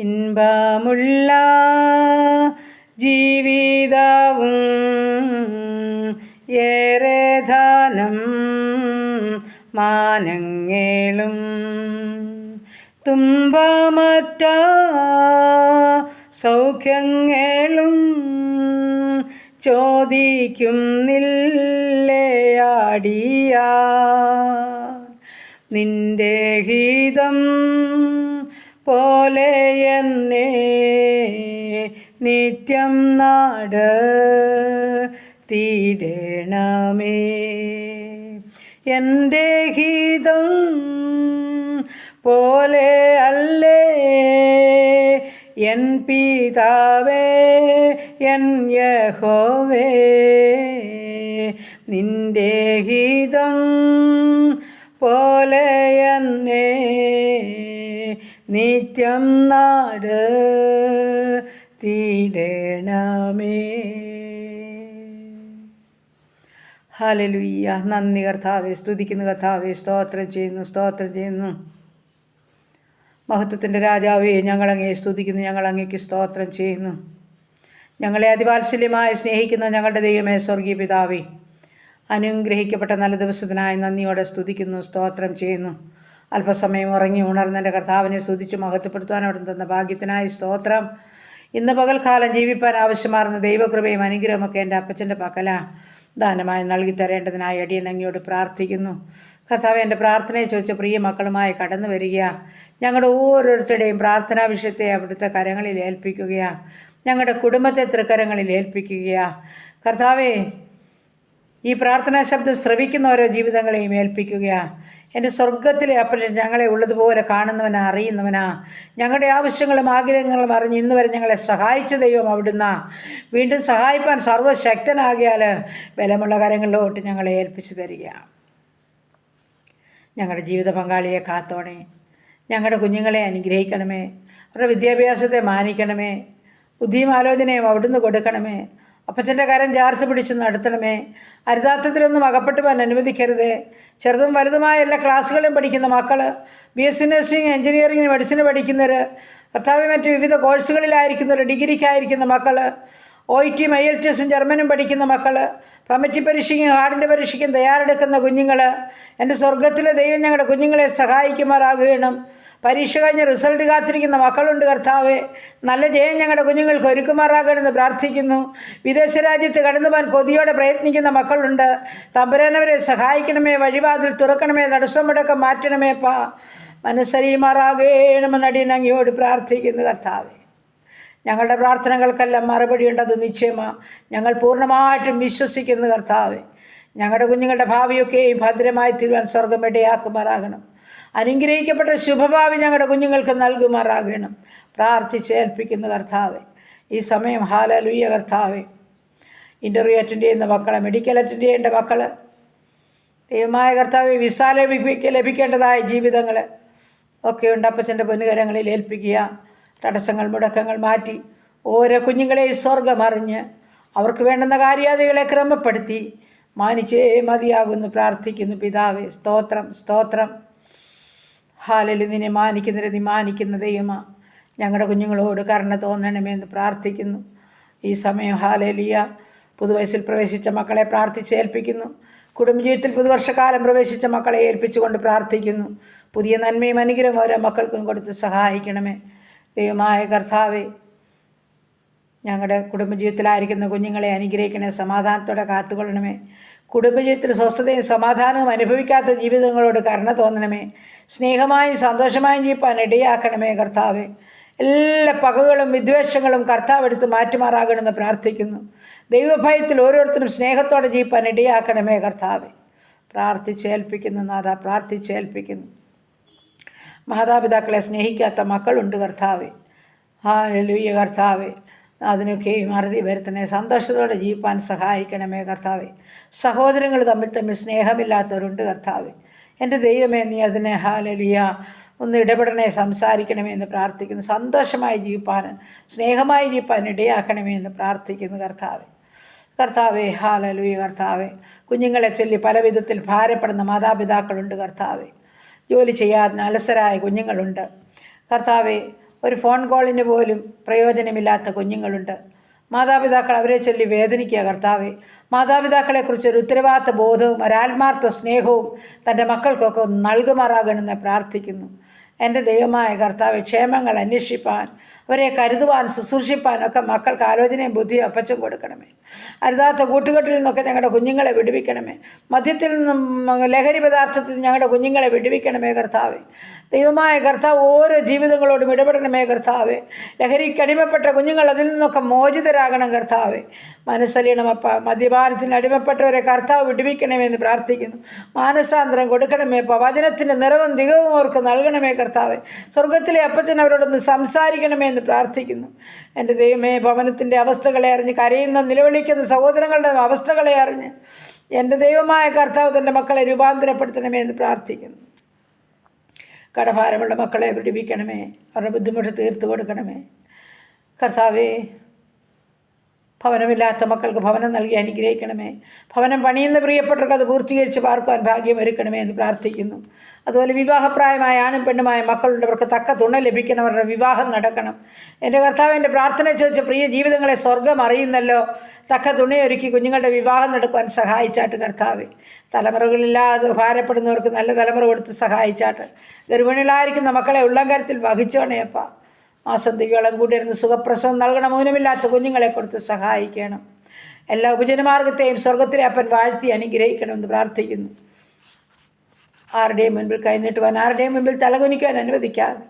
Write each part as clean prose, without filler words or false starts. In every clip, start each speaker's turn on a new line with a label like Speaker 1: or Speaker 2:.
Speaker 1: ഇൻപമുള്ള ജീവിതവും ഏറെ ധനം മാനങ്ങളും തുമ്പമറ്റ സൗഖ്യങ്ങളും ചോദിക്കുന്നില്ലയാടിയ നിന്റെ ഹിതം പോലെ എന്നെ നിത്യം നാട് തീരണമേ. എൻ്റെ ഹിതം പോലെ അല്ലേ എൻ പിതാവേ എൻ യഹോവേ, നിന്റെ ഹിതം പോലെ എന്നെ നിത്യം നാട് തീരണമേ. ഹല്ലേലൂയ. നന്ദി കർത്താവേ, സ്തുതിക്കുന്നു കർത്താവേ, സ്തോത്രം ചെയ്യുന്നു. മഹത്വത്തിൻ്റെ രാജാവേ, ഞങ്ങളങ്ങേ സ്തുതിക്കുന്നു, ഞങ്ങളങ്ങേക്ക് സ്തോത്രം ചെയ്യുന്നു. ഞങ്ങളെ അതിവാത്സല്യമായി സ്നേഹിക്കുന്ന ഞങ്ങളുടെ ദൈവമേ, സ്വർഗീയ പിതാവേ, അനുഗ്രഹിക്കപ്പെട്ട നല്ല ദിവസത്തിനായി നന്ദിയോടെ സ്തുതിക്കുന്നു, സ്തോത്രം ചെയ്യുന്നു. അല്പസമയം ഉറങ്ങി ഉണർന്നെൻ്റെ കർത്താവിനെ സ്തുതിച്ച് മഹത്വപ്പെടുത്താൻ അവിടെ തന്ന ഭാഗ്യത്തിനായി സ്തോത്രം. ഇന്ന് പകൽക്കാലം ജീവിപ്പാൻ ആവശ്യമാർന്ന ദൈവകൃപയും അനുഗ്രഹമൊക്കെ എൻ്റെ അപ്പച്ചൻ്റെ പക്കല ദാനമായി നൽകി തരേണ്ടതിനായി അടിയൻ അങ്ങയോട് പ്രാർത്ഥിക്കുന്നു. കർത്താവേ, എൻ്റെ പ്രാർത്ഥനയെ ചോദിച്ച പ്രിയ മക്കളുമായി കടന്നു വരിക. ഞങ്ങളുടെ ഓരോരുത്തരുടെയും പ്രാർത്ഥനാ വിഷയത്തെ അവിടുത്തെ കരങ്ങളിൽ ഏൽപ്പിക്കുകയാണ്. ഞങ്ങളുടെ കുടുംബത്തെ തൃക്കരങ്ങളിൽ ഏൽപ്പിക്കുകയാണ്. കർത്താവേ, ഈ പ്രാർത്ഥനാ ശബ്ദം ശ്രവിക്കുന്ന ഓരോ ജീവിതങ്ങളെയും ഏൽപ്പിക്കുകയാണ്. എൻ്റെ സ്വർഗത്തിലെ അപ്പൻ ഞങ്ങളെ ഉള്ളതുപോലെ കാണുന്നവനാ, അറിയുന്നവനാ. ഞങ്ങളുടെ ആവശ്യങ്ങളും ആഗ്രഹങ്ങളും അറിഞ്ഞ് ഇന്ന് വരെ ഞങ്ങളെ സഹായിച്ച ദൈവം അവിടുന്ന് വീണ്ടും സഹായിപ്പാൻ സർവ്വശക്തനാകിയാൽ ബലമുള്ള കരങ്ങളിലോട്ട് ഞങ്ങളെ ഏൽപ്പിച്ചു തരിക. ഞങ്ങളുടെ ജീവിത പങ്കാളിയെ കാത്തോണേ. ഞങ്ങളുടെ കുഞ്ഞുങ്ങളെ അനുഗ്രഹിക്കണമേ. അവരുടെ വിദ്യാഭ്യാസത്തെ മാനിക്കണമേ. ബുദ്ധിയും ആലോചനയും അവിടുന്ന് കൊടുക്കണമേ. അപ്പച്ചൻ്റെ കരം ചാർത്ത് പിടിച്ച് നടത്തണമേ. അരുതാർത്ഥത്തിലൊന്നും അകപ്പെട്ടു പോകാൻ അനുവദിക്കരുത്. ചെറുതും വലുതുമായ എല്ലാ ക്ലാസ്സുകളും പഠിക്കുന്ന മക്കൾ, BSc നഴ്സിംഗ്, എഞ്ചിനീയറിംഗ്, മെഡിസിന് പഠിക്കുന്നവർ, കർത്താവ് മറ്റ് വിവിധ കോഴ്സുകളിലായിരിക്കുന്നവർ, ഡിഗ്രിക്കായിരിക്കുന്ന മക്കൾ, OIT, IELTS, ജർമ്മനും പഠിക്കുന്ന മക്കൾ, പ്രൊമറ്റി പരീക്ഷയ്ക്കും ഹാർഡിൻ്റെ പരീക്ഷയ്ക്കും തയ്യാറെടുക്കുന്ന കുഞ്ഞുങ്ങൾ, എൻ്റെ സ്വർഗത്തിലെ ദൈവം ഞങ്ങളുടെ കുഞ്ഞുങ്ങളെ സഹായിക്കുമാറാകണം. പരീക്ഷ കഴിഞ്ഞ് റിസൾട്ട് കാത്തിരിക്കുന്ന മക്കളുണ്ട് കർത്താവേ. നല്ല ജയം ഞങ്ങളുടെ കുഞ്ഞുങ്ങൾക്ക് ഒരുക്കുമാറാകണമെന്ന് പ്രാർത്ഥിക്കുന്നു. വിദേശ രാജ്യത്ത് കടന്നു പോകാൻ കൊതിയോടെ പ്രയത്നിക്കുന്ന മക്കളുണ്ട്. തമ്പുരാനവരെ സഹായിക്കണമേ. വഴിവാതിൽ തുറക്കണമേ. തടസ്സം മുടക്കം മാറ്റണമേപ്പാ. മനസ്സറിയുമാറാകണമെന്ന് അടിയൻ അങ്ങയോട് പ്രാർത്ഥിക്കുന്നു കർത്താവേ. ഞങ്ങളുടെ പ്രാർത്ഥനകൾക്കെല്ലാം മറുപടിയുണ്ട്, അത് നിശ്ചയമാണ്. ഞങ്ങൾ പൂർണ്ണമായിട്ടും വിശ്വസിക്കുന്നു കർത്താവേ. ഞങ്ങളുടെ കുഞ്ഞുങ്ങളുടെ ഭാവിയൊക്കെയും ഭദ്രമായി തീരുവാൻ സ്വർഗം ഇടയാക്കുമാറാകണം. അനുഗ്രഹിക്കപ്പെട്ട ശുഭഭാവി ഞങ്ങളുടെ കുഞ്ഞുങ്ങൾക്ക് നൽകുമാറാകണം. പ്രാർത്ഥിച്ചേൽപ്പിക്കുന്നു കർത്താവേ. ഈ സമയം ഹല്ലേലൂയ കർത്താവേ. ഇൻ്റർവ്യൂ അറ്റൻഡ് ചെയ്യുന്ന മക്കളെ, മെഡിക്കൽ അറ്റൻഡ് ചെയ്യേണ്ട മക്കൾ, ദൈവമായ കർത്താവേ, വിസ ലഭിക്കേണ്ടതായ ജീവിതങ്ങൾ ഒക്കെയുണ്ട്. അപ്പച്ചൻ്റെ പൊന്നുകരങ്ങളിൽ ഏൽപ്പിക്കുക. തടസ്സങ്ങൾ മുടക്കങ്ങൾ മാറ്റി ഓരോ കുഞ്ഞുങ്ങളെയും സ്വർഗമറിഞ്ഞ് അവർക്ക് വേണ്ടുന്ന കാര്യാദികളെ ക്രമപ്പെടുത്തി മാനിച്ചേ മതിയാകുന്നു പ്രാർത്ഥിക്കുന്നു പിതാവേ. സ്തോത്രം. ഹല്ലേലൂയ. നിന്നെ മാനിക്കുന്നവരെ നീ മാനിക്കുന്ന ദൈവമാ. ഞങ്ങളുടെ കുഞ്ഞുങ്ങളോട് കരുണ തോന്നണമെന്ന് പ്രാർത്ഥിക്കുന്നു ഈ സമയം. ഹല്ലേലൂയ. പുതുവയസ്സിൽ പ്രവേശിച്ച മക്കളെ പ്രാർത്ഥിച്ചേൽപ്പിക്കുന്നു. കുടുംബജീവിതത്തിൽ പുതുവർഷക്കാലം പ്രവേശിച്ച മക്കളെ ഏൽപ്പിച്ചുകൊണ്ട് പ്രാർത്ഥിക്കുന്നു. പുതിയ നന്മയും അനുഗ്രഹം ഓരോ മക്കൾക്കും കൊടുത്ത് സഹായിക്കണമേ ദൈവമായ കർത്താവേ. ഞങ്ങളുടെ കുടുംബജീവിതത്തിലായിരിക്കുന്ന കുഞ്ഞുങ്ങളെ അനുഗ്രഹിക്കണേ. സമാധാനത്തോടെ കാത്തുകൊള്ളണമേ. കുടുംബജീവിതത്തിൽ സ്വസ്ഥതയും സമാധാനവും അനുഭവിക്കാത്ത ജീവിതങ്ങളോട് കരുണ തോന്നണമേ. സ്നേഹമായും സന്തോഷമായും ജീവിപ്പാൻ ഇടയാക്കണമേ കർത്താവേ. എല്ലാ പകകളും വിദ്വേഷങ്ങളും കർത്താവ് എടുത്ത് മാറ്റുമാറാകണമെന്ന് പ്രാർത്ഥിക്കുന്നു. ദൈവഭയത്തിൽ ഓരോരുത്തരും സ്നേഹത്തോടെ ജീവിപ്പാൻ ഇടയാക്കണമേ കർത്താവേ. പ്രാർത്ഥിച്ചേൽപ്പിക്കുന്നു നാഥ, പ്രാർത്ഥിച്ചേൽപ്പിക്കുന്നു. മാതാപിതാക്കളെ സ്നേഹിക്കാത്ത മക്കളുണ്ട് കർത്താവേ. ഹല്ലേലൂയ കർത്താവേ. അതിനൊക്കെയും അറുതി വരുത്തണേ. സന്തോഷത്തോടെ ജീവിപ്പാൻ സഹായിക്കണമേ കർത്താവേ. സഹോദരങ്ങൾ തമ്മിൽ സ്നേഹമില്ലാത്തവരുണ്ട് കർത്താവേ. എൻ്റെ ദൈവമേ, നീ അതിനെ ഹല്ലേലൂയ ഒന്ന് ഇടപെടണേ, സംസാരിക്കണമേ എന്ന് പ്രാർത്ഥിക്കുന്നു. സന്തോഷമായി ജീവിപ്പാൻ, സ്നേഹമായി ജീവിപ്പാൻ ഇടയാക്കണമേ എന്ന് പ്രാർത്ഥിക്കുന്നു കർത്താവേ. ഹല്ലേലൂയ കർത്താവേ. കുഞ്ഞുങ്ങളെ ചൊല്ലി പല വിധത്തിൽ ഭാരപ്പെടുന്ന മാതാപിതാക്കളുണ്ട് കർത്താവേ. ജോലി ചെയ്യാൻ അലസരായ കുഞ്ഞുങ്ങളുണ്ട് കർത്താവേ. ഒരു ഫോൺ കോളിന് പോലും പ്രയോജനമില്ലാത്ത കുഞ്ഞുങ്ങളുണ്ട്. മാതാപിതാക്കൾ അവരെ ചൊല്ലി വേദനിക്കുക കർത്താവെ. മാതാപിതാക്കളെക്കുറിച്ചൊരു ഉത്തരവാദിത്ത ബോധവും ഒരാത്മാർത്ഥ സ്നേഹവും തൻ്റെ മക്കൾക്കൊക്കെ നൽകുമാറാകണമെന്ന് പ്രാർത്ഥിക്കുന്നു. എൻ്റെ ദൈവമായ കർത്താവെ, ക്ഷേമങ്ങൾ അന്വേഷിപ്പാൻ, അവരെ കരുതുവാൻ, ശുശ്രൂഷിപ്പാനൊക്കെ മക്കൾക്ക് ആലോചനയും ബുദ്ധിയും അപ്പച്ചും കൊടുക്കണമേ. അരുതാത്ത കൂട്ടുകെട്ടിൽ നിന്നൊക്കെ ഞങ്ങളുടെ കുഞ്ഞുങ്ങളെ വിടുവിക്കണമേ. മദ്യത്തിൽ നിന്നും ലഹരി പദാർത്ഥത്തിൽ ഞങ്ങളുടെ കുഞ്ഞുങ്ങളെ വിടുവിക്കണമേ കർത്താവെ. ദൈവമായ കർത്താവ് ഓരോ ജീവിതങ്ങളോടും ഇടപെടണമേ കർത്താവെ. ലഹരിക്കടിമപ്പെട്ട കുഞ്ഞുങ്ങൾ അതിൽ നിന്നൊക്കെ മോചിതരാകണം കർത്താവെ. മനസ്സലിയണമപ്പ. മദ്യപാനത്തിന് അടിമപ്പെട്ടവരെ കർത്താവ് വിടുവിക്കണമെന്ന് പ്രാർത്ഥിക്കുന്നു. മാനസാന്തരം കൊടുക്കണമേപ്പ. വചനത്തിൻ്റെ നിറവും ദിഗവും അവർക്ക് നൽകണമേ കർത്താവെ. സ്വർഗത്തിലെ അപ്പത്തിന് അവരോടൊന്ന് സംസാരിക്കണമേ എന്ന് പ്രാർത്ഥിക്കുന്നു. എൻ്റെ ദൈവമേ, ഭവനത്തിൻ്റെ അവസ്ഥകളെ അറിഞ്ഞ് കരയുന്ന നിലവിളിക്കുന്ന സഹോദരങ്ങളുടെ അവസ്ഥകളെ അറിഞ്ഞ് എൻ്റെ ദൈവമായ കർത്താവ് തൻ്റെ മക്കളെ രൂപാന്തരപ്പെടുത്തണമേ എന്ന് പ്രാർത്ഥിക്കുന്നു. കടഭാരമുള്ള മക്കളെ വിടുവിക്കണമേ. അവരുടെ ബുദ്ധിമുട്ട് തീർത്തു കൊടുക്കണമേ കർത്താവേ. ഭവനമില്ലാത്ത മക്കൾക്ക് ഭവനം നൽകി അനുഗ്രഹിക്കണമേ. ഭവനം പണിയുന്ന പ്രിയപ്പെട്ടവർക്ക് അത് പൂർത്തീകരിച്ച് പാർക്കുവാൻ ഭാഗ്യം ഒരുക്കണമേ എന്ന് പ്രാർത്ഥിക്കുന്നു. അതുപോലെ വിവാഹപ്രായമായ ആണും പെണ്ണുമായ മക്കളുള്ളവർക്ക് തക്ക തുണ ലഭിക്കണം. അവരുടെ വിവാഹം നടക്കണം. എൻ്റെ കർത്താവ് എൻ്റെ പ്രാർത്ഥന ചോദിച്ച പ്രിയ ജീവിതങ്ങളെ സ്വർഗം അറിയുന്നല്ലോ. തക്ക തുണയൊരുക്കി കുഞ്ഞുങ്ങളുടെ വിവാഹം നടക്കുവാൻ സഹായിച്ചാട്ട് കർത്താവെ. തലമുറകളില്ലാതെ ഭാരപ്പെടുന്നവർക്ക് നല്ല തലമുറ കൊടുത്ത് സഹായിച്ചാട്ട്. ഗർഭിണികളായിരിക്കുന്ന മക്കളെ ഉള്ളംകരത്തിൽ വഹിച്ചോണേയപ്പ. മാസം തികളം കൂടിയിരുന്ന് സുഖപ്രസവം നൽകണം. മൗനമില്ലാത്ത കുഞ്ഞുങ്ങളെ കൊടുത്ത് സഹായിക്കണം. എല്ലാ ഉപജനമാർഗത്തെയും സ്വർഗത്തിലെ അപ്പൻ വാഴ്ത്തി അനുഗ്രഹിക്കണമെന്ന് പ്രാർത്ഥിക്കുന്നു. ആരുടെയും മുൻപിൽ കൈനീട്ടുവാൻ, ആരുടെയും മുൻപിൽ തലകുനിക്കാൻ അനുവദിക്കാതെ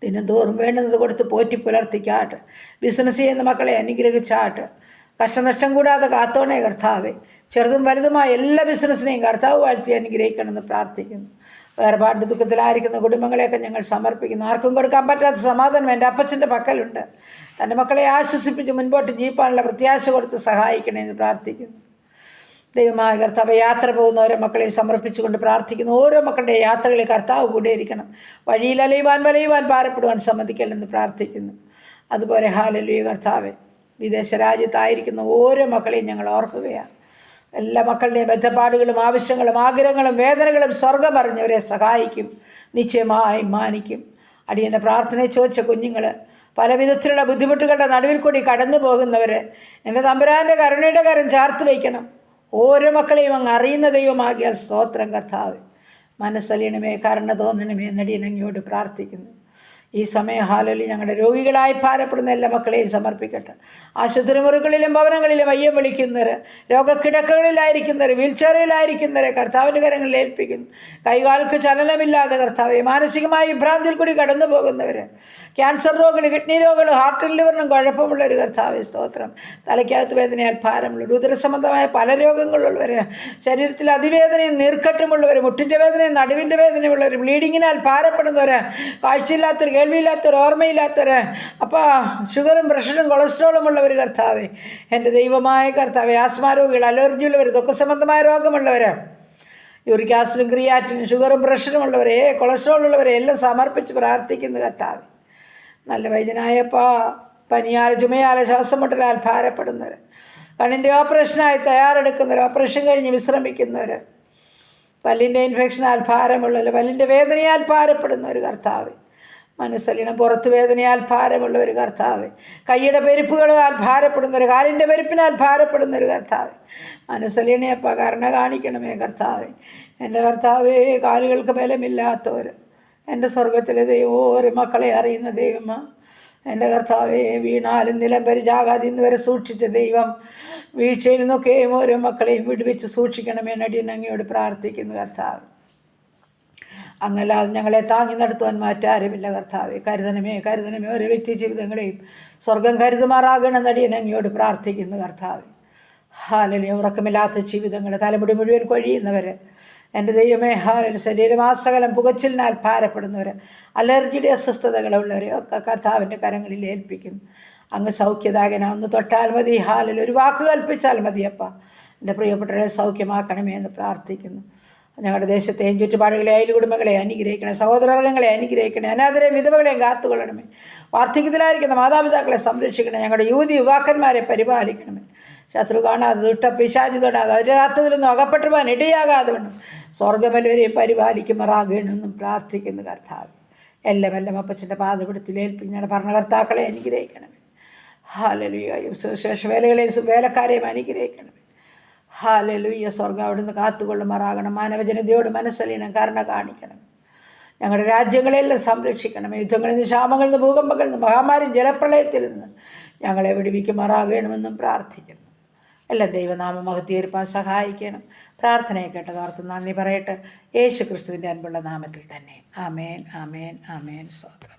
Speaker 1: ദിനംതോറും വേണ്ടുന്നത് കൊടുത്ത് പോറ്റി പുലർത്തിക്കാട്ട്. ബിസിനസ് ചെയ്യുന്ന മക്കളെ അനുഗ്രഹിച്ചാട്ട്. കഷ്ടനഷ്ടം കൂടാതെ കാത്തോണേ കർത്താവെ. ചെറുതും വലുതുമായ എല്ലാ ബിസിനസ്സിനെയും കർത്താവ് വാഴ്ത്തി അനുഗ്രഹിക്കണമെന്ന് പ്രാർത്ഥിക്കുന്നു. വേർപാട് ദുഃഖത്തിലായിരിക്കുന്ന കുടുംബങ്ങളെയൊക്കെ ഞങ്ങൾ സമർപ്പിക്കുന്നു. ആർക്കും കൊടുക്കാൻ പറ്റാത്ത സമാധാനം എൻ്റെ അപ്പച്ചൻ്റെ പക്കലുണ്ട്. തൻ്റെ മക്കളെ ആശ്വസിപ്പിച്ച് മുൻപോട്ട് ജീപ്പാനുള്ള പ്രത്യാശ കൊടുത്ത് സഹായിക്കണമെന്ന് പ്രാർത്ഥിക്കുന്നു. ദൈവമായ കർത്താവ്, യാത്ര പോകുന്ന ഓരോ മക്കളെയും സമർപ്പിച്ചുകൊണ്ട് പ്രാർത്ഥിക്കുന്നു. ഓരോ മക്കളുടെ യാത്രകളിൽ കർത്താവ് കൂടിയിരിക്കണം. വഴിയിൽ വലയുവാൻ ഭാരപ്പെടുവാൻ സമ്മതിക്കല്ലെന്ന് പ്രാർത്ഥിക്കുന്നു. അതുപോലെ ഹല്ലേലൂയ കർത്താവെ, വിദേശ രാജ്യത്തായിരിക്കുന്ന ഓരോ മക്കളെയും ഞങ്ങൾ ഓർക്കുകയാണ്. എല്ലാ മക്കളുടെയും ബന്ധപ്പാടുകളും ആവശ്യങ്ങളും ആഗ്രഹങ്ങളും വേദനകളും സ്വർഗം അറിഞ്ഞവരെ സഹായിക്കും, നിശ്ചയമായും മാനിക്കും. അടിയൻ്റെ പ്രാർത്ഥനയെ ചോദിച്ച കുഞ്ഞുങ്ങൾ, പല വിധത്തിലുള്ള ബുദ്ധിമുട്ടുകളുടെ നടുവിൽ കൂടി കടന്നു പോകുന്നവർ എൻ്റെ തമ്പുരാൻ്റെ കരുണയുടെ കരം ചാർത്ത് വയ്ക്കണം. ഓരോ മക്കളെയും അങ്ങ് അറിയുന്ന ദൈവമാകിയാൽ സ്തോത്രം കർത്താവ്. മനസ്സലിയണമേ, കരുണ തോന്നണമേ എന്നടിയനങ്ങയോട് പ്രാർത്ഥിക്കുന്നു. ഈ സമയം ഹല്ലേലൂയ ഞങ്ങളുടെ രോഗികളായി ഭാരപ്പെടുന്ന എല്ലാ മക്കളെയും സമർപ്പിക്കട്ടെ. ആശുപത്രി മുറികളിലും ഭവനങ്ങളിലും അയ്യം വിളിക്കുന്നവർ, രോഗക്കിടക്കകളിലായിരിക്കുന്നവർ, വീൽചെയറിലായിരിക്കുന്നവരെ കർത്താവിൻ്റെ കരങ്ങളിൽ ഏൽപ്പിക്കുന്നു. കൈകാൽക്ക് ചലനമില്ലാതെ കർത്താവെ, മാനസികമായി വിഭ്രാന്തിയിൽ കൂടി കടന്നു പോകുന്നവർ, ക്യാൻസർ രോഗികൾ, കിഡ്നി രോഗികൾ, ഹാർട്ടിൻ ലിവറിനും കുഴപ്പമുള്ളൊരു കർത്താവെ സ്തോത്രം. തലയ്ക്കകത്ത് വേദനയാൽ ഭാരമുള്ളവർ, ഉദരസംബന്ധമായ പല രോഗങ്ങളുള്ളവർ, ശരീരത്തിൽ അതിവേദനയും നീർക്കെട്ടുമുള്ളവർ, മുട്ടിൻ്റെ വേദനയും നടുവിൻ്റെ വേദനയുള്ളവർ, ബ്ലീഡിങ്ങിനാൽ ഭാരപ്പെടുന്നവർ, കാഴ്ചയില്ലാത്തവർ, കേൾവിയില്ലാത്തവർ, ഓർമ്മയില്ലാത്തവർ, അപ്പോൾ ഷുഗറും പ്രഷറും കൊളസ്ട്രോളും ഉള്ളവർ കർത്താവെ. എൻ്റെ ദൈവമായ കർത്താവെ, ആസ്മാ രോഗികൾ, അലർജിയുള്ളവർ, ദുഃഖസംബന്ധമായ രോഗമുള്ളവർ, യൂറിക് ആസിഡും ക്രിയാറ്റിനും ഷുഗറും പ്രഷറും ഉള്ളവരെ, കൊളസ്ട്രോൾ ഉള്ളവരെ എല്ലാം സമർപ്പിച്ച് പ്രാർത്ഥിക്കുന്നു കർത്താവെ. നല്ല വൈദ്യനായപ്പാ, പനിയാൽ ചുമയാൽ ശ്വാസം മുട്ടലാൽ ഭാരപ്പെടുന്നവർ, കണ്ണിൻ്റെ ഓപ്പറേഷനായി തയ്യാറെടുക്കുന്നവർ, ഓപ്പറേഷൻ കഴിഞ്ഞ് വിശ്രമിക്കുന്നവർ, പല്ലിൻ്റെ ഇൻഫെക്ഷനാൽ ഭാരമുള്ളവർ, പല്ലിൻ്റെ വേദനയാൽ ഭാരപ്പെടുന്നവർ കർത്താവ്. മനസ്സലിണം പുറത്ത് വേദനയാൽ ഭാരമുള്ളവർ കർത്താവ്. കൈയുടെ പെരുപ്പുകളാൽ ഭാരപ്പെടുന്നവർ, കാലിൻ്റെ പെരുപ്പിനാൽ ഭാരപ്പെടുന്നവർ കർത്താവ്. മനസ്സലിണയപ്പ കരുണ കാണിക്കണമേ കർത്താവ്. എൻ്റെ കർത്താവേ, കാലുകൾക്ക് ബലമില്ലാത്തവർ, എൻ്റെ സ്വർഗത്തിലെ ദൈവം ഓരോ മക്കളെ അറിയുന്ന ദൈവമാ. എൻ്റെ കർത്താവേ, വീണാലും നിലം പരിചാകാതിന്ന് വരെ സൂക്ഷിച്ച ദൈവം, വീഴ്ചയിൽ നിന്നൊക്കെയും ഓരോ മക്കളെയും വിടുവിച്ച് സൂക്ഷിക്കണമേ നടിയൻ അങ്ങയോട് പ്രാർത്ഥിക്കുന്നു കർത്താവ്. അങ്ങല്ലാതെ ഞങ്ങളെ താങ്ങി നടത്തുവാൻ മാറ്റാരുമില്ല കർത്താവെ. കരുതണമേ ഓരോ വ്യക്തി ജീവിതങ്ങളെയും സ്വർഗം കരുതുമാറാകണം നടിയൻ അങ്ങയോട് പ്രാർത്ഥിക്കുന്നു കർത്താവ്. ഹല്ലേലൂയ. ഉറക്കമില്ലാത്ത ജീവിതങ്ങൾ, തലമുടി മുഴുവൻ കൊഴിയുന്നവർ, എൻ്റെ ദൈവമേ ഹല്ലേലൂയ, ശരീരമാസകലം പുകച്ചിലിനാൽ ഭാരപ്പെടുന്നവർ, അലർജിയുടെ അസ്വസ്ഥതകളുള്ളവർ ഒക്കെ കർത്താവിൻ്റെ കരങ്ങളിൽ ഏൽപ്പിക്കുന്നു. അങ്ങ് സൗഖ്യദായകനാ, ഒന്ന് തൊട്ടാൽ മതി. ഹല്ലേലൂയ. ഒരു വാക്ക് കൽപ്പിച്ചാൽ മതിയപ്പ. എൻ്റെ പ്രിയപ്പെട്ടവരെ സൗഖ്യമാക്കണമേ എന്ന് പ്രാർത്ഥിക്കുന്നു. ഞങ്ങളുടെ ദേശത്തെയും ചുറ്റുപാടുകളെ, അയൽ കുടുംബങ്ങളെ അനുഗ്രഹിക്കണേ, സഹോദരവർഗ്ഗങ്ങളെ അനുഗ്രഹിക്കണേ, അനാഥരെയും വിധവകളെയും കാത്തുകൊള്ളണമേ, വാർദ്ധക്യത്തിലായിരിക്കുന്ന മാതാപിതാക്കളെ സംരക്ഷിക്കണേ, ഞങ്ങളുടെ യുവാക്കന്മാരെ പരിപാലിക്കണമേ, ശത്രു കാണാതെ, ദുഷ്ട പിശാചി തൊടാതെ, അതിരാർത്ഥത്തിലൊന്നും അകപ്പെട്ടു പോകാൻ ഇടയാകാതെ വേണം സ്വർഗ്ഗമല്ലവരെയും പരിപാലിക്കുമാറാകണമെന്നും പ്രാർത്ഥിക്കുന്നു കർത്താവ്. എല്ലാം അപ്പച്ചൻ്റെ പാദപിടുത്തിൽ ഏൽപ്പിച്ച് ഞങ്ങളുടെ ഭരണകർത്താക്കളെ അനുഗ്രഹിക്കണമേ. ഹല്ലേലൂയ. സുവിശേഷ വേലകളെയും വേലക്കാരെയും അനുഗ്രഹിക്കണമേ. ഹല്ലേലൂയ. സ്വർഗ്ഗം അവിടുന്ന് കാത്തുകൊള്ളുമാറാകണം. മാനവജനതയോട് മനസ്സലിയണം, കരുണ കാണിക്കണം. ഞങ്ങളുടെ രാജ്യങ്ങളെല്ലാം സംരക്ഷിക്കണം. യുദ്ധങ്ങളിൽ നിന്ന്, ക്ഷാമങ്ങളിൽ നിന്ന്, ഭൂകമ്പങ്ങളിൽ നിന്ന്, മഹാമാരി ജലപ്രളയത്തിൽ നിന്ന് ഞങ്ങളെ വിടുവിക്കുമാറാകണമെന്നും പ്രാർത്ഥിക്കുന്നു. എല്ലാം ദൈവനാമ മഹത്വീകരിപ്പാൻ സഹായിക്കണം. പ്രാർത്ഥനയെ കേട്ടതോർത്ത് നന്ദി പറയട്ടെ. യേശു ക്രിസ്തുവിൻ്റെ അൻപുള്ള നാമത്തിൽ തന്നെ. ആമേൻ, ആമേൻ, ആമേൻ. സ്തോത്രം.